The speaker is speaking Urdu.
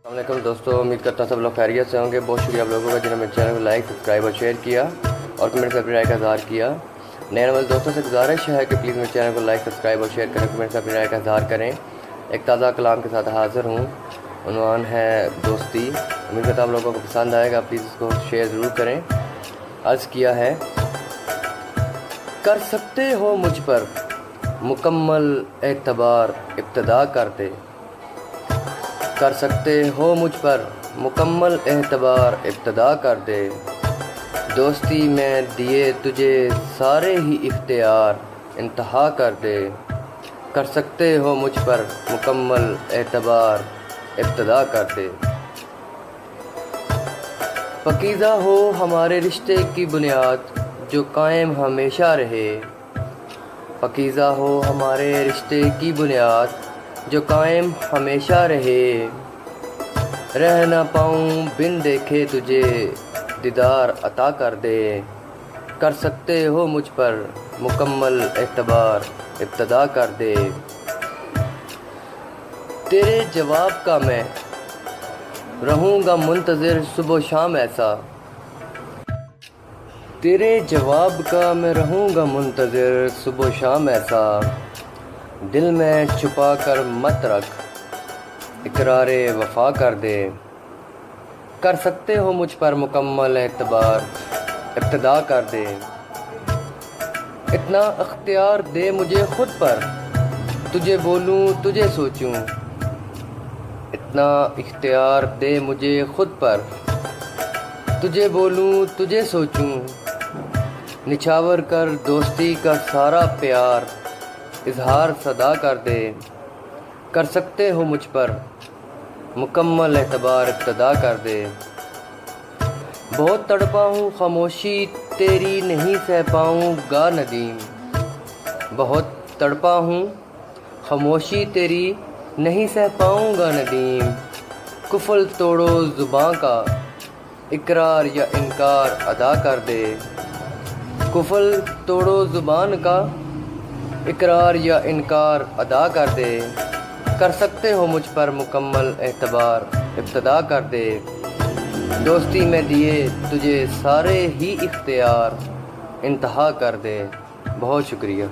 السلام علیکم دوستوں، امید کرتا ہوں سب لوگ خیریت سے ہوں گے۔ بہت شکریہ آپ لوگوں کا جنہوں نے میرے چینل کو لائک، سبسکرائب اور شیئر کیا اور کمنٹ سے اپنی رائے کا اظہار کیا۔ نئے والے دوستوں سے گزارش ہے کہ پلیز میرے چینل کو لائک، سبسکرائب اور شیئر کریں، کمنٹ سے اپنی رائے کا اظہار کریں۔ ایک تازہ کلام کے ساتھ حاضر ہوں، عنوان ہے دوستی۔ امید کرتا ہوں آپ لوگوں کو پسند آئے گا، پلیز اس کو شیئر ضرور کریں۔ عرض کیا ہے، کر سکتے ہو مجھ پر مکمل اعتبار، ابتدا کر دے۔ کر سکتے ہو مجھ پر مکمل اعتبار، ابتدا کر دے۔ دوستی میں دیے تجھے سارے ہی اختیار، انتہا کر دے۔ کر سکتے ہو مجھ پر مکمل اعتبار، ابتدا کر دے۔ پاکیزہ ہو ہمارے رشتے کی بنیاد، جو قائم ہمیشہ رہے۔ پاکیزہ ہو ہمارے رشتے کی بنیاد، جو قائم ہمیشہ رہے۔ رہ نہ پاؤں بن دیکھے تجھے، دیدار عطا کر دے۔ کر سکتے ہو مجھ پر مکمل اعتبار، ابتدا کر دے۔ تیرے جواب کا میں رہوں گا منتظر، صبح و شام ایسا۔ تیرے جواب کا میں رہوں گا منتظر، صبح و شام ایسا۔ دل میں چھپا کر مت رکھ، اقرار وفا کر دے۔ کر سکتے ہو مجھ پر مکمل اعتبار، ابتدا کر دے۔ اتنا اختیار دے مجھے خود پر، تجھے بولوں تجھے سوچوں۔ اتنا اختیار دے مجھے خود پر، تجھے بولوں تجھے سوچوں۔ نچھاور کر دوستی کا سارا پیار، اظہار صدا کر دے۔ کر سکتے ہو مجھ پر مکمل اعتبار، ابتدا کر دے۔ بہت تڑپا ہوں خاموشی تیری نہیں سہ پاؤں گا ندیم۔ بہت تڑپا ہوں خاموشی تیری نہیں سہ پاؤں گا ندیم۔ قفل توڑو زباں کا، اقرار یا انکار ادا کر دے۔ قفل توڑو زبان کا، اقرار یا انکار ادا کر دے۔ کر سکتے ہو مجھ پر مکمل اعتبار، ابتدا کر دے۔ دوستی میں دیے تجھے سارے ہی اختیار، انتہا کر دے۔ بہت شکریہ۔